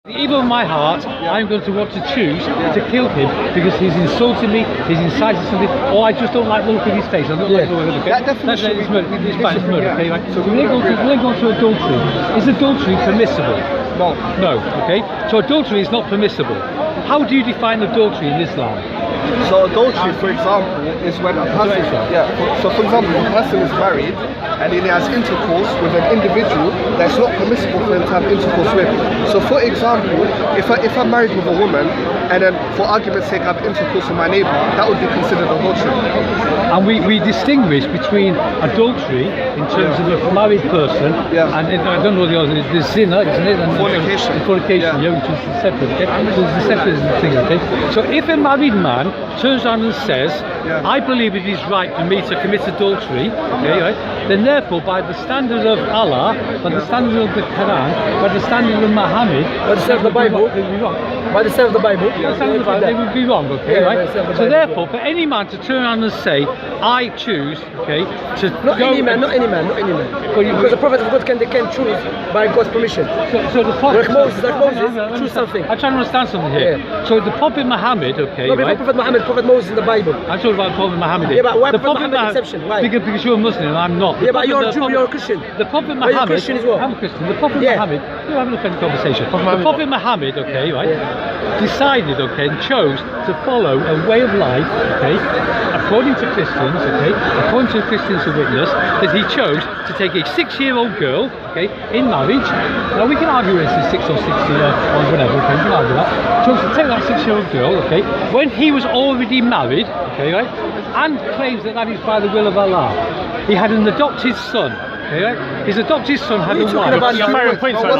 Even in my heart, I'm going to want to choose to kill him because he's insulted me, he's incited something, or I just don't like the look of his face. I don't like the look of his face. That definition is murder. It's murder. Okay, right? So we're going to go to adultery. Is adultery permissible? No. No. Okay. So adultery is not permissible. How do you define adultery in Islam? So adultery, for example, is when a person, so for example, if a person is married and he has intercourse with an individual that's not permissible for him to have intercourse with. So for example, if I'm married with a woman and then for argument's sake I have intercourse with my neighbour, that would be considered adultery. And we distinguish between adultery in terms of a married person and I don't know the other, there's zina, isn't it? And fornication. Fornication, which is separate, okay? So it's a separate thing, okay? So if a married man turns around and says, I believe it is right for me to commit adultery, okay, right? Then therefore, by the standard of Allah, by the standard of the Quran, by the standard of Muhammad, by the standard of the Bible, they would be wrong, okay, right? So therefore, for any man to turn around and say, I choose, okay, to not any man. Because the Prophet of God can choose by God's permission. So the Prophet, like Moses, choose something. I'm trying to understand something here. So the Prophet Muhammad, okay, no, right? Prophet Muhammad, Prophet Moses in the Bible. I'm talking about Prophet Muhammad. Yeah, but why the Prophet Muhammad exception? Why? Because you're a Muslim and I'm not. Yeah, but you're a Jew, you're a Christian. The Prophet Muhammad. You're a Christian as well. I'm a Christian. The Prophet Muhammad. You're having a funny conversation. The Prophet Muhammad, okay, right, decided, okay, and chose to follow a way of life, okay, according to Christians, okay, according to Christians who witness, that he chose to take a 6-year-old girl, okay, in marriage. Now we can argue whether it's 6 or 60 or whatever, okay, we can argue that. Chose to take that 6-year-old girl, okay, when he was already married, okay, right, and claims that that is by the will of Allah. He had an adopted son. Okay, right? His adopted son had a wife. You're firing points, no,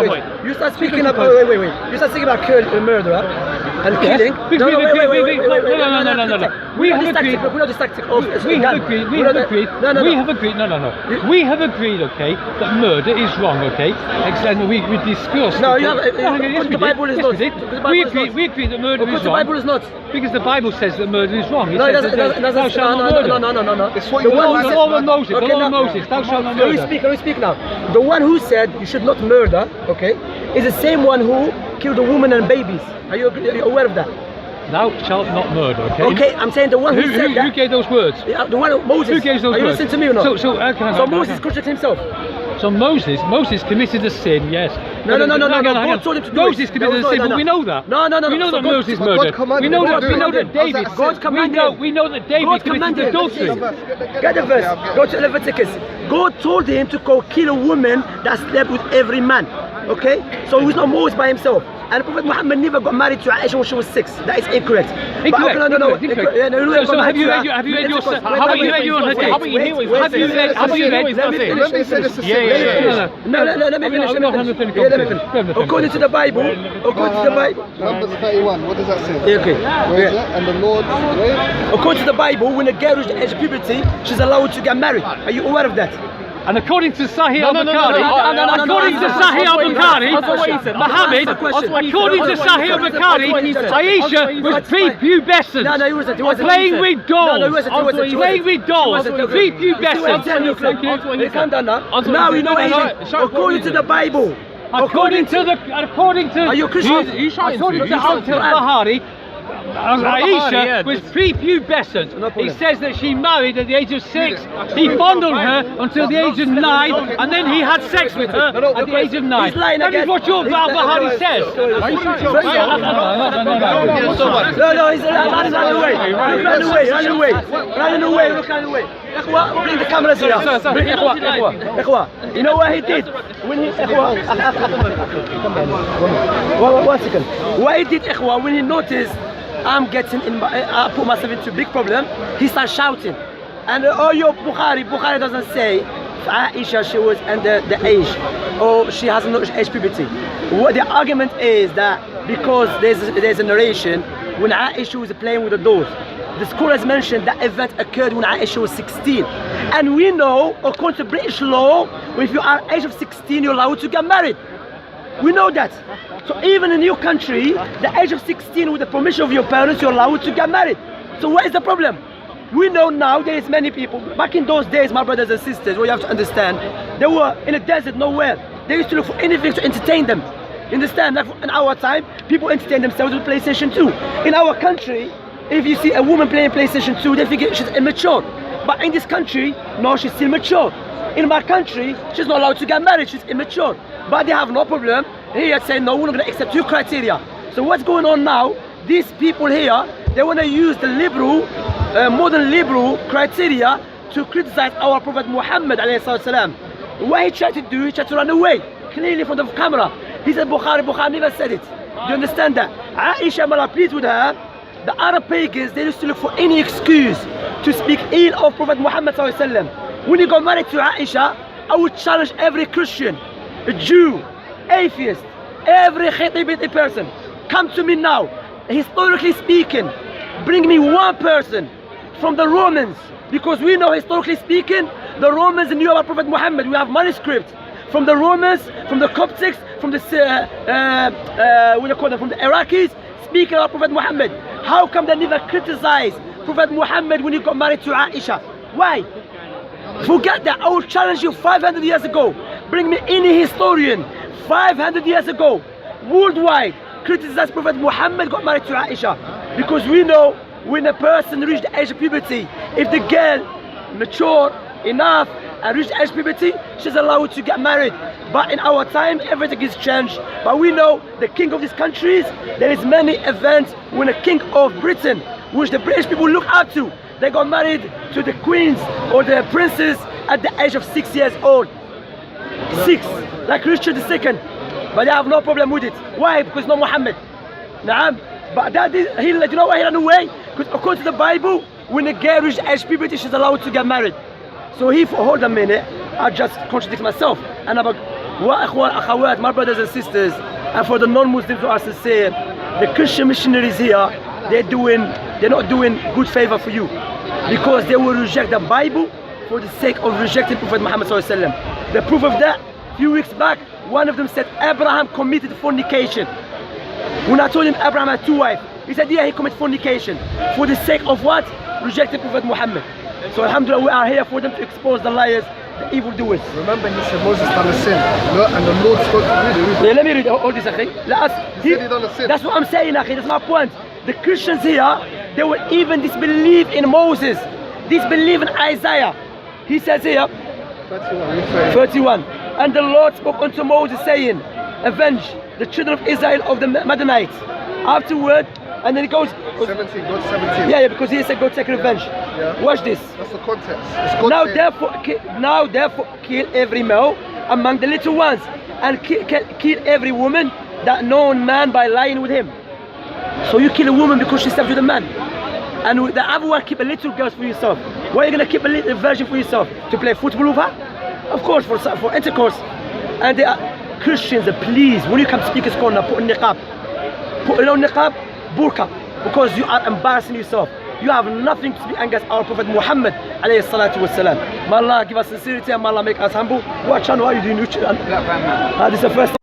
Wait. You start speaking about You start speaking about murderer and killing. No. We have agreed. We have agreed, okay, that murder is wrong, okay? And we discussed. No, the Bible is not. We agree that murder is wrong. The Bible is not. Because the Bible says that murder is wrong. No, it doesn't. No. It's what you want. The law of Moses. Thou shalt not murder. Can we speak now? The one who said you should not murder, okay, is the same one who killed a woman and babies. Are you aware of that? Thou shalt not murder, okay? Okay, I'm saying the one who said that. Who gave those words? The one, Moses. Who gave those words? Are you listening to me or not? So Moses contradicts himself. So Moses committed a sin, yes. No. God told him to do Moses committed a sin, but we know that. No. We know that Moses murdered. We know that David. God commanded. We know that David committed adultery. Get the verse. Go to Leviticus. God told him to go kill a woman that slept with every man. Okay? So he was not Moses by himself. And Prophet Muhammad never got married to Aisha when she was 6. That is incorrect. Incorrect. So have you read your? How about you read your hadith? Have you read? Let me say this. No, let me finish. According to the Bible, Numbers 31. What does that say? Okay. Where is it? And the Lord. According to the Bible, when a girl reaches the age of puberty, she's allowed to get married. Are you aware of that? And according to Sahih al-Bukhari, Muhammad, according to Sahih al-Bukhari, Aisha was prepubescent, playing with dolls, prepubescent. Calm down now. Now you know according to the Bible. According to Are you Christian? According to al-Bukhari, Aisha was prepubescent. He says that she married at the age of 6. He fondled her until the age of 9, and then he had sex with her at the age of 9. That is what your al-Bukhari says. No, he's running away. Ikhwa, bring the cameras here. Bring Ikhwa. You know what he did? When he one second. What he did, Ikhwa, when he noticed I put myself into a big problem, he started shouting. And your Bukhari doesn't say Aisha, she was under the age, or she has no age puberty. What the argument is that because there's a narration when Aisha was playing with the dolls. The school has mentioned that event occurred when Aisha was 16. And we know, according to British law, if you are age of 16, you're allowed to get married. We know that. So even in your country, the age of 16, with the permission of your parents, you're allowed to get married. So what is the problem? We know now there is many people. Back in those days, my brothers and sisters, what you have to understand, they were in a desert, nowhere. They used to look for anything to entertain them. You understand? Like in our time, people entertain themselves with PlayStation 2. In our country, if you see a woman playing PlayStation 2, they think she's immature. But in this country, no, she's still mature. In my country, she's not allowed to get married, she's immature. But they have no problem here saying, no, we're not going to accept your criteria. So what's going on now? These people here, they want to use the liberal, modern liberal criteria to criticize our Prophet Muhammad alayhi salam. What he tried to do, he tried to run away, clearly from the camera. He said Bukhari never said it. Do you understand that? Aisha, may Allah pleased with her, the Arab pagans, they used to look for any excuse to speak ill of Prophet Muhammad sallallahu alaihi wasallam. When he got married to Aisha, I would challenge every Christian, a Jew, atheist, every khatibiti person, come to me now, historically speaking, bring me one person from the Romans, because we know historically speaking, the Romans knew about Prophet Muhammad. We have manuscripts from the Romans, from the Coptics, from the what do you call them, from the Iraqis, speaking about Prophet Muhammad. How come they never criticize Prophet Muhammad when he got married to Aisha? Why? Forget that. I will challenge you 500 years ago. Bring me any historian 500 years ago, worldwide, criticize Prophet Muhammad got married to Aisha. Because we know when a person reached the age of puberty, if the girl mature enough and reached the age of puberty, she's allowed to get married. But in our time, everything is changed. But we know the king of these countries, there is many events when a king of Britain, which the British people look up to, they got married to the queens or the princes at the age of 6 years old. 6, like Richard II. But they have no problem with it. Why? Because no Muhammad. Naam. But that is, you know why he ran away? Because according to the Bible, when a girl reaches age puberty, she's allowed to get married. So hold a minute, I just contradict myself. And about my brothers and sisters, and for the non-Muslims who are sincere, the Christian missionaries here, they're not doing good favor for you, because they will reject the Bible for the sake of rejecting Prophet Muhammad sallallahu alaihi wasallam. The proof of that, a few weeks back, one of them said Abraham committed fornication. When I told him Abraham had 2 wives, he said yeah, he committed fornication. For the sake of what? Rejecting Prophet Muhammad. So alhamdulillah, we are here for them to expose the liars, the evildoers. Remember he said Moses done a sin, and the Lord spoke to you. Yeah, let me read all this, akhi. He said he done a sin. That's what I'm saying, akhi. That's my point. The Christians here, they will even disbelieve in Moses, disbelieve in Isaiah. He says here, 31. And the Lord spoke unto Moses, saying, avenge the children of Israel of the Midianites. Afterward, and then it goes 17, God 17. Yeah, because he said go take revenge. Yeah. Watch this. That's the context. It's God now therefore kill every male among the little ones, and kill every woman that known man by lying with him. So you kill a woman because she slept with a man, and the other one keep a little girl for yourself. Why are you gonna keep a little virgin for yourself? To play football with her? Of course, for intercourse. And they are Christians, please, when you come to speaker's corner, put on niqab. Put on niqab, burqa, because you are embarrassing yourself. You have nothing to speak against our Prophet Muhammad alayhi salatu wasalam. May Allah give us sincerity and may Allah make us humble. What channel are you doing? This is the first